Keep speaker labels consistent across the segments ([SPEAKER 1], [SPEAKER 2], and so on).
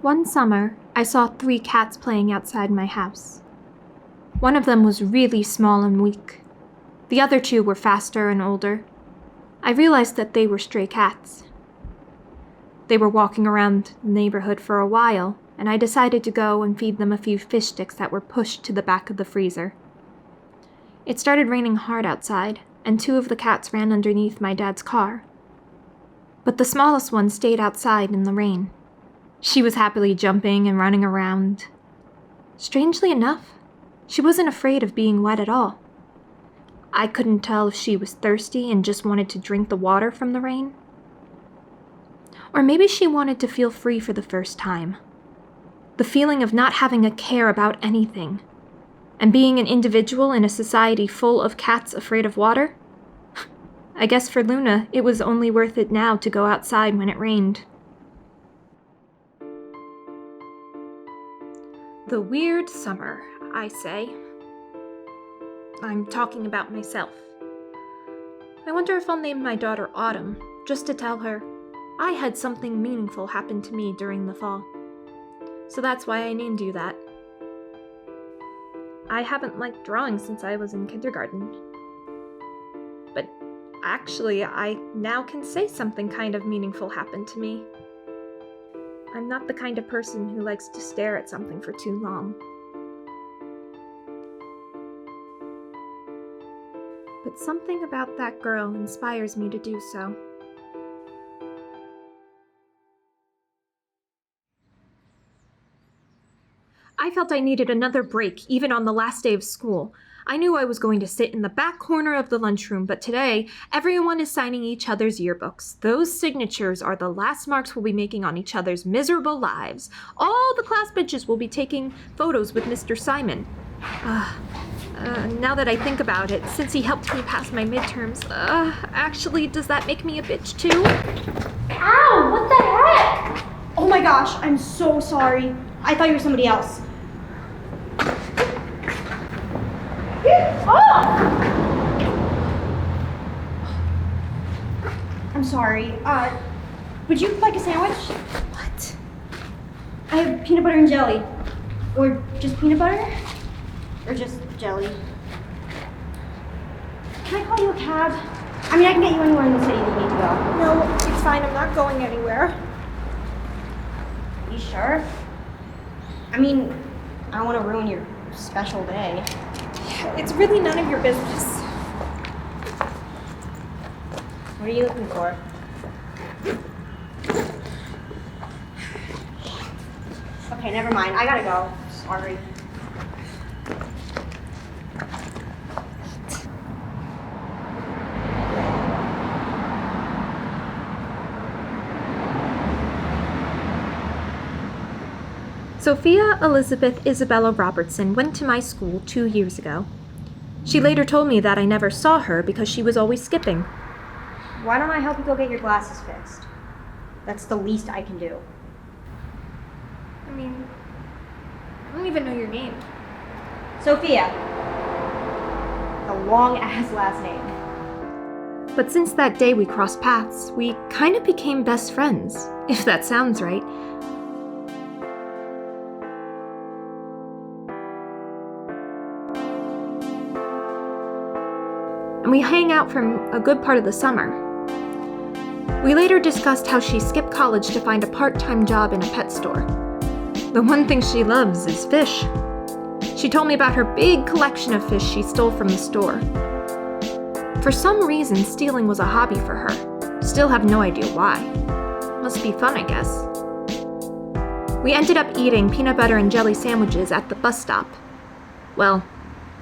[SPEAKER 1] One summer, I saw 3 cats playing outside my house. One of them was really small and weak. The other 2 were faster and older. I realized that they were stray cats. They were walking around the neighborhood for a while, and I decided to go and feed them a few fish sticks that were pushed to the back of the freezer. It started raining hard outside, and 2 of the cats ran underneath my dad's car. But the smallest one stayed outside in the rain. She was happily jumping and running around. Strangely enough, she wasn't afraid of being wet at all. I couldn't tell if she was thirsty and just wanted to drink the water from the rain. Or maybe she wanted to feel free for the first time. The feeling of not having a care about anything, and being an individual in a society full of cats afraid of water. I guess for Luna, it was only worth it now to go outside when it rained. The weird summer, I say. I'm talking about myself. I wonder if I'll name my daughter Autumn, just to tell her I had something meaningful happen to me during the fall. So that's why I named you that. I haven't liked drawing since I was in kindergarten. But actually, I now can say something kind of meaningful happened to me. I'm not the kind of person who likes to stare at something for too long. But something about that girl inspires me to do so. I felt I needed another break, even on the last day of school. I knew I was going to sit in the back corner of the lunchroom, but today, everyone is signing each other's yearbooks. Those signatures are the last marks we'll be making on each other's miserable lives. All the class benches will be taking photos with Mr. Simon. Now that I think about it, since he helped me pass my midterms, actually, does that make me a bitch too?
[SPEAKER 2] Ow! What the heck? Oh my gosh, I'm so sorry. I thought you were somebody else. Oh! I'm sorry. Would you like a sandwich?
[SPEAKER 1] What?
[SPEAKER 2] I have peanut butter and jelly. Or just peanut butter? Or just jelly? Can I call you a cab? I mean, I can get you anywhere in the city that you need to go.
[SPEAKER 1] No, it's fine. I'm not going anywhere.
[SPEAKER 2] You sure? I mean, I don't want to ruin your special day.
[SPEAKER 1] It's really none of your business.
[SPEAKER 2] What are you looking for? Okay, never mind. I gotta go. Sorry.
[SPEAKER 1] Sophia Elizabeth Isabella Robertson went to my school 2 years ago. She later told me that I never saw her because she was always skipping.
[SPEAKER 2] Why don't I help you go get your glasses fixed? That's the least I can do.
[SPEAKER 1] I mean, I don't even know your name.
[SPEAKER 2] Sophia. The long-ass last name.
[SPEAKER 1] But since that day we crossed paths, we kind of became best friends, if that sounds right. And we hang out for a good part of the summer. We later discussed how she skipped college to find a part-time job in a pet store. The one thing she loves is fish. She told me about her big collection of fish she stole from the store. For some reason, stealing was a hobby for her. Still have no idea why. Must be fun, I guess. We ended up eating peanut butter and jelly sandwiches at the bus stop. Well,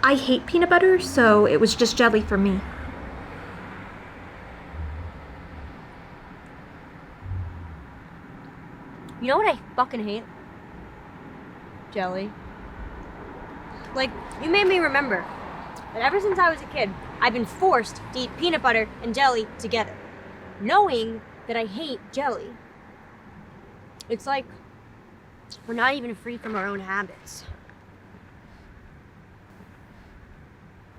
[SPEAKER 1] I hate peanut butter, so it was just jelly for me.
[SPEAKER 3] You know what I fucking hate? Jelly. Like, you made me remember that ever since I was a kid, I've been forced to eat peanut butter and jelly together, knowing that I hate jelly. It's like we're not even free from our own habits.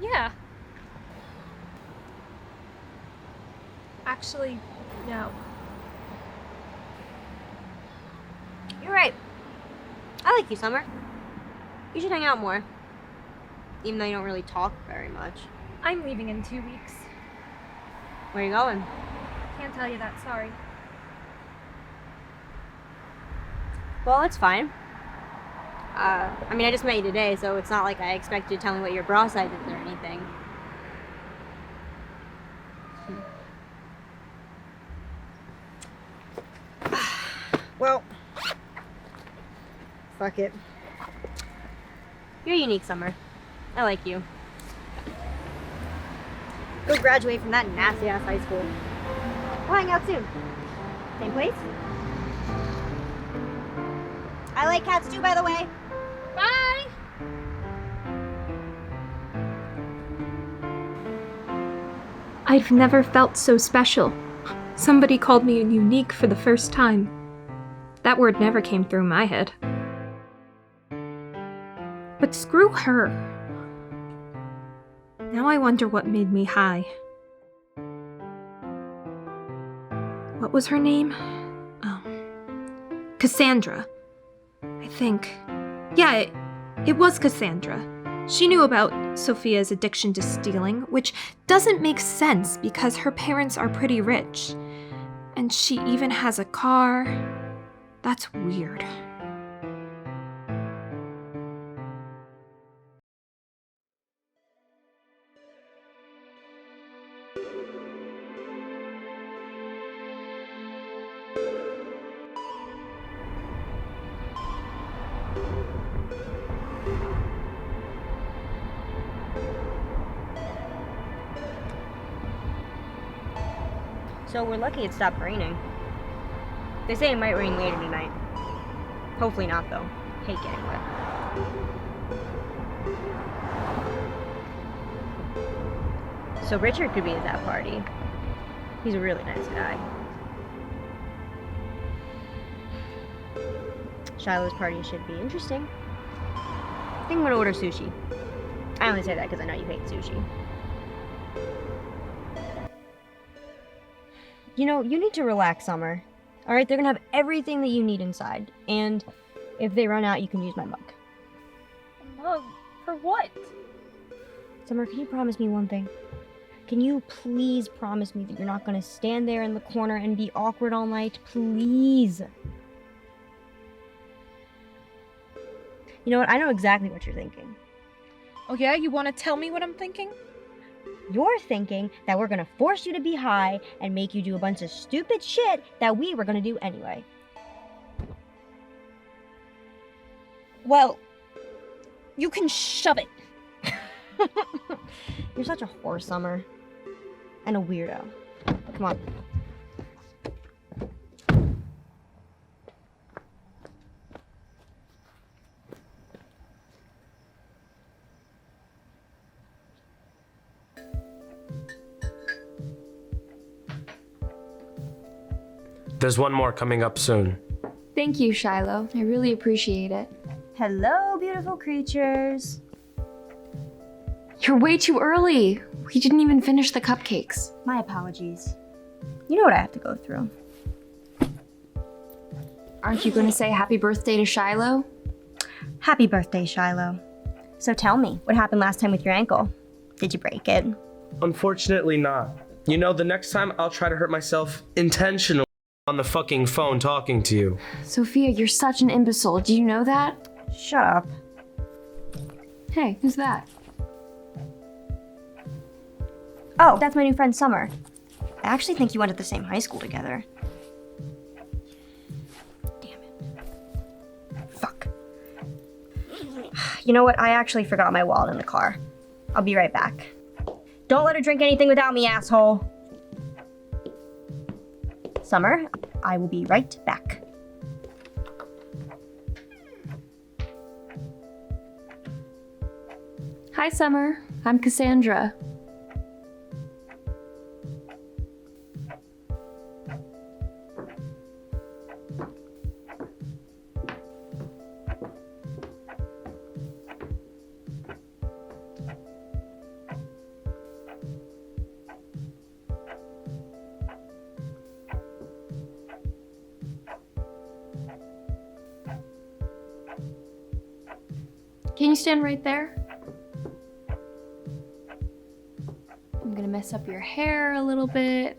[SPEAKER 1] Yeah. Actually, no.
[SPEAKER 3] You're right. like you, Summer. You should hang out more. Even though you don't really talk very much.
[SPEAKER 1] I'm leaving in 2 weeks.
[SPEAKER 3] Where are you going?
[SPEAKER 1] Can't tell you that, sorry.
[SPEAKER 3] Well, that's fine. I mean, I just met you today, so it's not like I expect you to tell me what your Brightside is or anything. Well, fuck it. You're unique, Summer. I like you. Go graduate from that nasty-ass high school. We'll hang out soon. Same place? I like cats too, by the way. Bye!
[SPEAKER 1] I've never felt so special. Somebody called me unique for the first time. That word never came through my head. But screw her. Now I wonder what made me high. What was her name? Oh. Cassandra. I think. Yeah, it was Cassandra. She knew about Sophia's addiction to stealing, which doesn't make sense because her parents are pretty rich. And she even has a car. That's weird.
[SPEAKER 3] So we're lucky it stopped raining. They say it might rain later tonight. Hopefully not, though. Hate getting wet. So Richard could be at that party. He's a really nice guy. Shiloh's party should be interesting. I think I'm gonna order sushi. I only say that because I know you hate sushi. You know, you need to relax, Summer. Alright, they're gonna have everything that you need inside. And if they run out, you can use my mug.
[SPEAKER 1] Mug? For what?
[SPEAKER 3] Summer, can you promise me one thing? Can you please promise me that you're not gonna stand there in the corner and be awkward all night? Please. You know what? I know exactly what you're thinking.
[SPEAKER 1] Oh yeah? You want to tell me what I'm thinking?
[SPEAKER 3] You're thinking that we're gonna force you to be high and make you do a bunch of stupid shit that we were gonna do anyway.
[SPEAKER 1] Well, you can shove it.
[SPEAKER 3] You're such a whore, Summer. And a weirdo. Come on.
[SPEAKER 4] There's one more coming up soon.
[SPEAKER 5] Thank you, Shiloh. I really appreciate it.
[SPEAKER 3] Hello, beautiful creatures.
[SPEAKER 5] You're way too early. We didn't even finish the cupcakes.
[SPEAKER 3] My apologies. You know what I have to go through.
[SPEAKER 5] Aren't you going to say happy birthday to Shiloh?
[SPEAKER 3] Happy birthday, Shiloh. So tell me, what happened last time with your ankle? Did you break it?
[SPEAKER 4] Unfortunately not. You know, the next time I'll try to hurt myself intentionally on the fucking phone talking to you.
[SPEAKER 5] Sophia, you're such an imbecile. Do you know that?
[SPEAKER 3] Shut up.
[SPEAKER 5] Hey, who's that?
[SPEAKER 3] Oh, that's my new friend Summer. I actually think you went to the same high school together. Damn it. Fuck. You know what? I actually forgot my wallet in the car. I'll be right back. Don't let her drink anything without me, asshole. Summer, I will be right back.
[SPEAKER 5] Hi, Summer. I'm Cassandra. Can you stand right there? I'm gonna mess up your hair a little bit.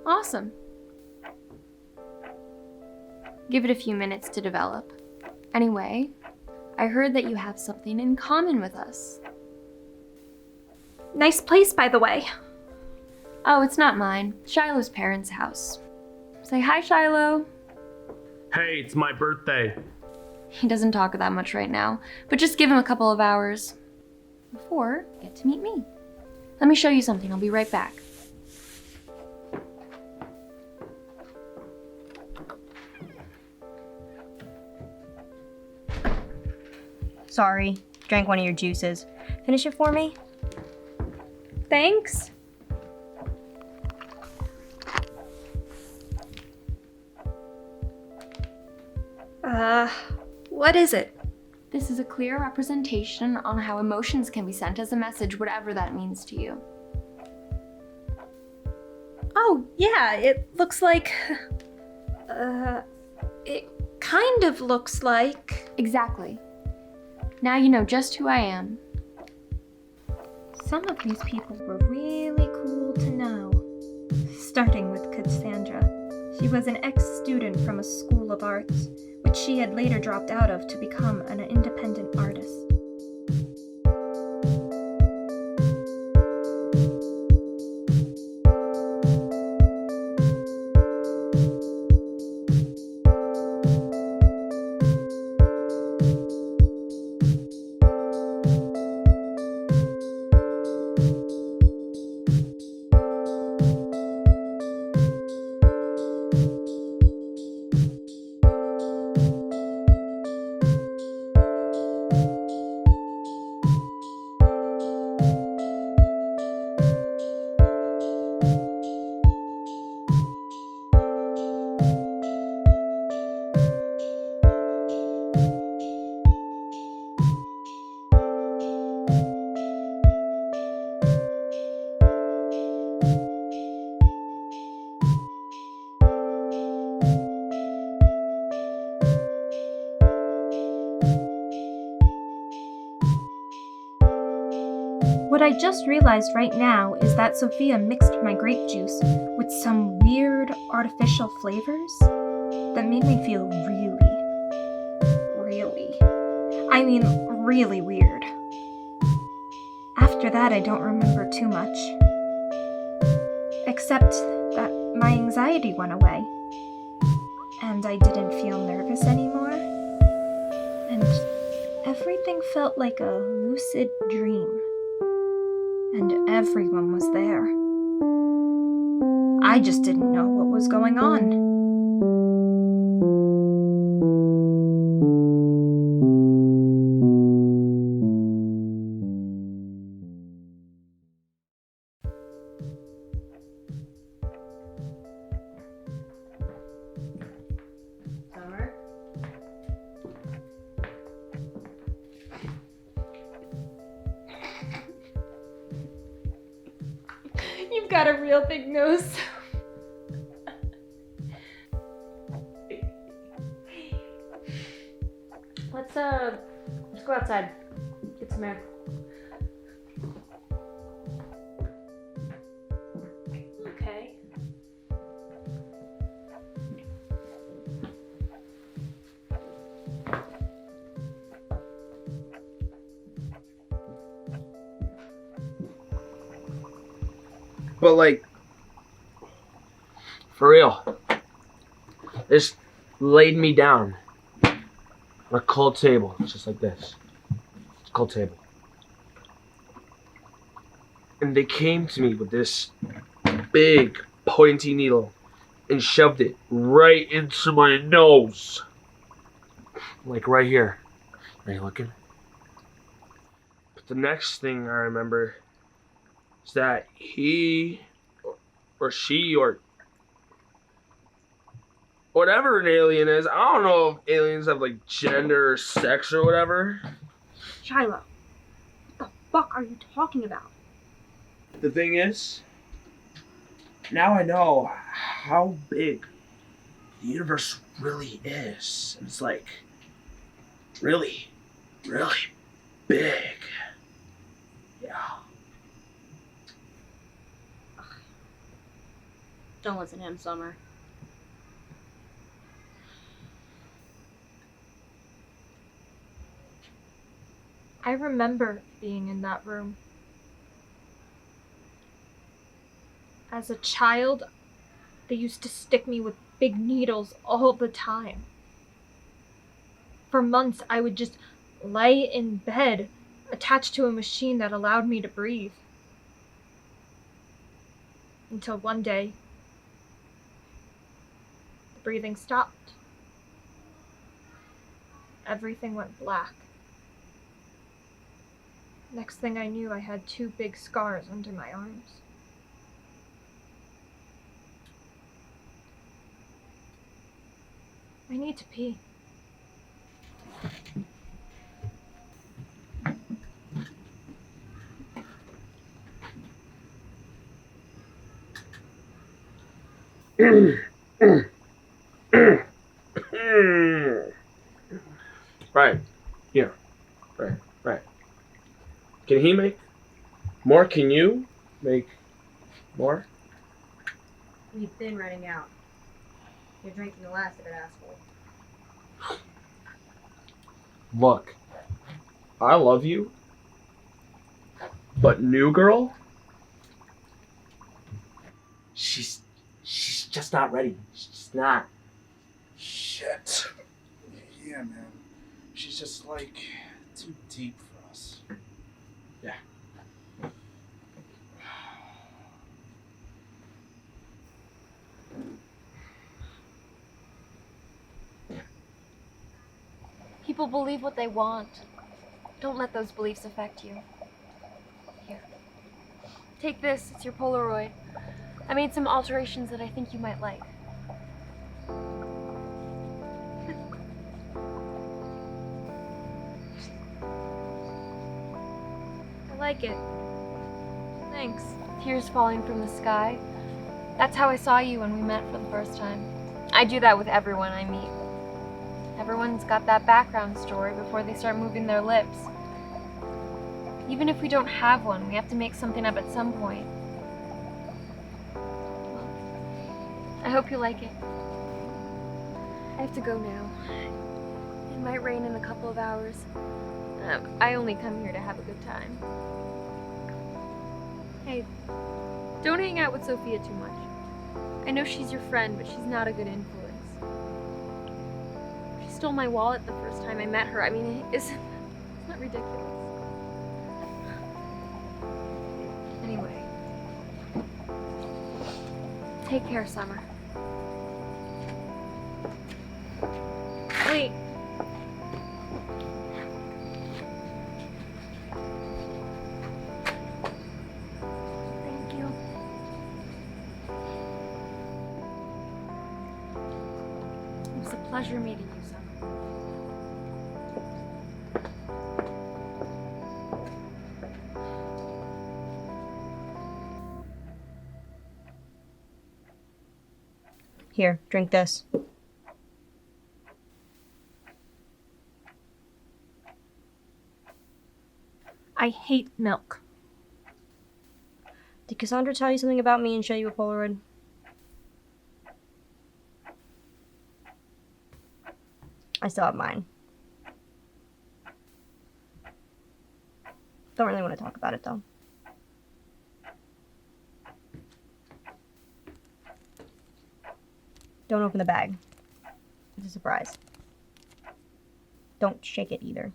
[SPEAKER 5] Awesome. Give it a few minutes to develop. Anyway, I heard that you have something in common with us.
[SPEAKER 1] Nice place, by the way.
[SPEAKER 5] Oh, it's not mine. Shiloh's parents' house. Say hi, Shiloh.
[SPEAKER 4] Hey, it's my birthday.
[SPEAKER 5] He doesn't talk that much right now, but just give him a couple of hours. Before, get to meet me. Let me show you something. I'll be right back.
[SPEAKER 2] Sorry, drank one of your juices. Finish it for me?
[SPEAKER 1] Thanks. What is it?
[SPEAKER 5] This is a clear representation on how emotions can be sent as a message, whatever that means to you.
[SPEAKER 1] Oh, yeah, it looks like... it kind of looks like...
[SPEAKER 5] Exactly. Now you know just who I am.
[SPEAKER 1] Some of these people were really cool to know. Starting with Cassandra. She was an ex-student from a school of arts, which she had later dropped out of to become an independent artist. What I just realized right now is that Sophia mixed my grape juice with some weird artificial flavors that made me feel really weird. After that, I don't remember too much. Except that my anxiety went away, and I didn't feel nervous anymore, and everything felt like a lucid dream. And everyone was there. I just didn't know what was going on.
[SPEAKER 3] Summer?
[SPEAKER 1] You've got a real big nose.
[SPEAKER 3] Let's go outside. Get some air.
[SPEAKER 1] Okay.
[SPEAKER 4] But like, for real, this laid me down on a cold table, just like this. It's a cold table. And they came to me with this big pointy needle and shoved it right into my nose. Like right here. Are you looking? But the next thing I remember is that he or she or whatever an alien is, I don't know if aliens have like gender or sex or whatever.
[SPEAKER 2] Shiloh, what the fuck are you talking about?
[SPEAKER 4] The thing is, now I know how big the universe really is. It's like really, really big. Yeah.
[SPEAKER 2] Don't listen to him, Summer.
[SPEAKER 1] I remember being in that room. As a child, they used to stick me with big needles all the time. For months, I would just lay in bed, attached to a machine that allowed me to breathe. Until one day, the breathing stopped. Everything went black. Next thing I knew, I had 2 big scars under my arms. I need to pee.
[SPEAKER 4] Right. Here. Right. Can he make more? Can you make more?
[SPEAKER 2] We've been running out. You're drinking the last of it, asshole.
[SPEAKER 4] Look, I love you, but New Girl, she's just not ready. She's just not.
[SPEAKER 6] Shit. Yeah, man. She's just like too deep for us.
[SPEAKER 4] Yeah.
[SPEAKER 5] People believe what they want. Don't let those beliefs affect you. Here. Take this, it's your Polaroid. I made some alterations that I think you might like.
[SPEAKER 1] I like it. Thanks.
[SPEAKER 5] Tears falling from the sky. That's how I saw you when we met for the first time. I do that with everyone I meet. Everyone's got that background story before they start moving their lips. Even if we don't have one, we have to make something up at some point. I hope you like it. I have to go now. It might rain in a couple of hours. I only come here to have a good time. Hey, don't hang out with Sophia too much. I know she's your friend, but she's not a good influence. She stole my wallet the first time I met her. I mean, isn't that ridiculous? Anyway, take care, Summer.
[SPEAKER 1] Wait.
[SPEAKER 5] Thank you. It was a pleasure meeting you, Summer.
[SPEAKER 2] Here, drink this.
[SPEAKER 1] I hate milk.
[SPEAKER 2] Did Cassandra tell you something about me and show you a Polaroid? I still have mine. Don't really want to talk about it, though. Don't open the bag. It's a surprise. Don't shake it either.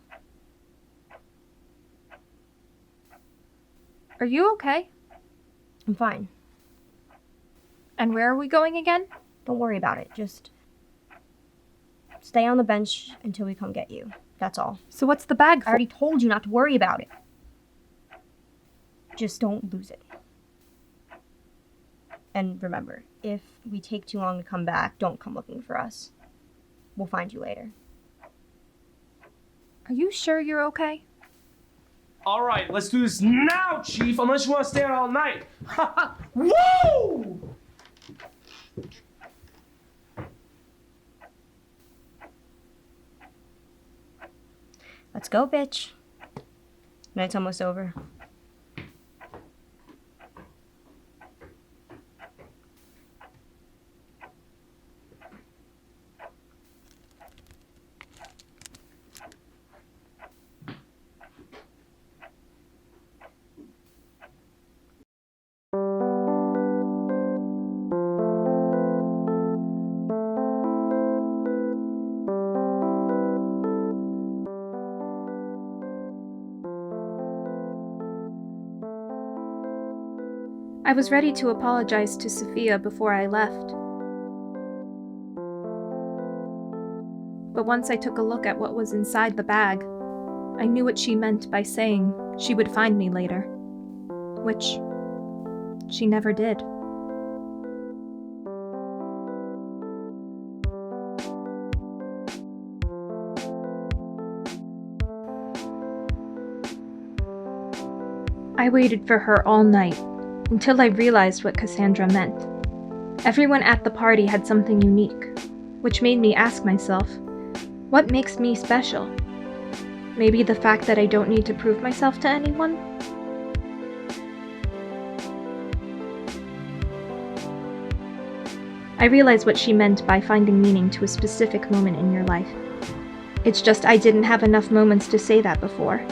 [SPEAKER 1] Are you okay?
[SPEAKER 2] I'm fine.
[SPEAKER 1] And where are we going again?
[SPEAKER 2] Don't worry about it. Just stay on the bench until we come get you. That's all.
[SPEAKER 1] So what's the bag
[SPEAKER 2] I
[SPEAKER 1] for?
[SPEAKER 2] already told you not to worry about it. Just don't lose it. And remember, if we take too long to come back, don't come looking for us. We'll find you later.
[SPEAKER 1] Are you sure you're okay?
[SPEAKER 4] All right, let's do this now, Chief. Unless you want to stay out all night. Woo!
[SPEAKER 2] Let's go, bitch. Night's almost over.
[SPEAKER 1] I was ready to apologize to Sophia before I left. But once I took a look at what was inside the bag, I knew what she meant by saying she would find me later. Which she never did. I waited for her all night, until I realized what Cassandra meant. Everyone at the party had something unique, which made me ask myself, what makes me special? Maybe the fact that I don't need to prove myself to anyone? I realized what she meant by finding meaning to a specific moment in your life. It's just I didn't have enough moments to say that before.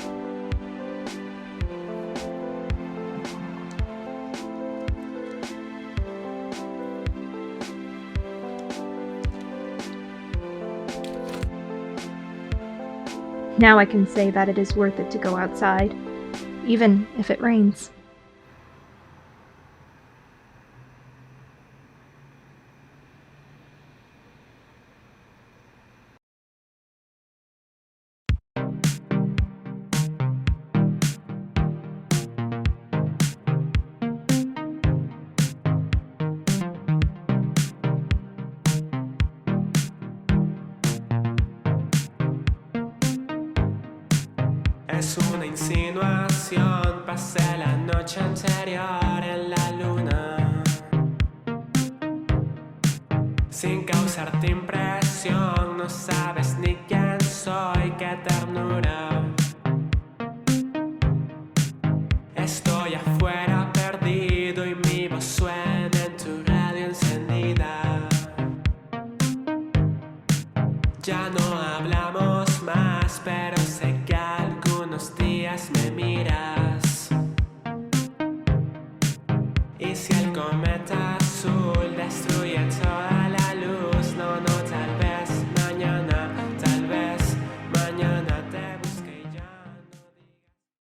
[SPEAKER 1] Now I can say that it is worth it to go outside, even if it rains.
[SPEAKER 7] Es una insinuación, pasé la noche anterior en la luna, sin causarte impresión, no sabes ni quién soy, qué ternura. Estoy afuera perdido y mi voz suena en tu radio encendida. Ya no hablamos más, pero sé que algunos días me miras. Y si al comer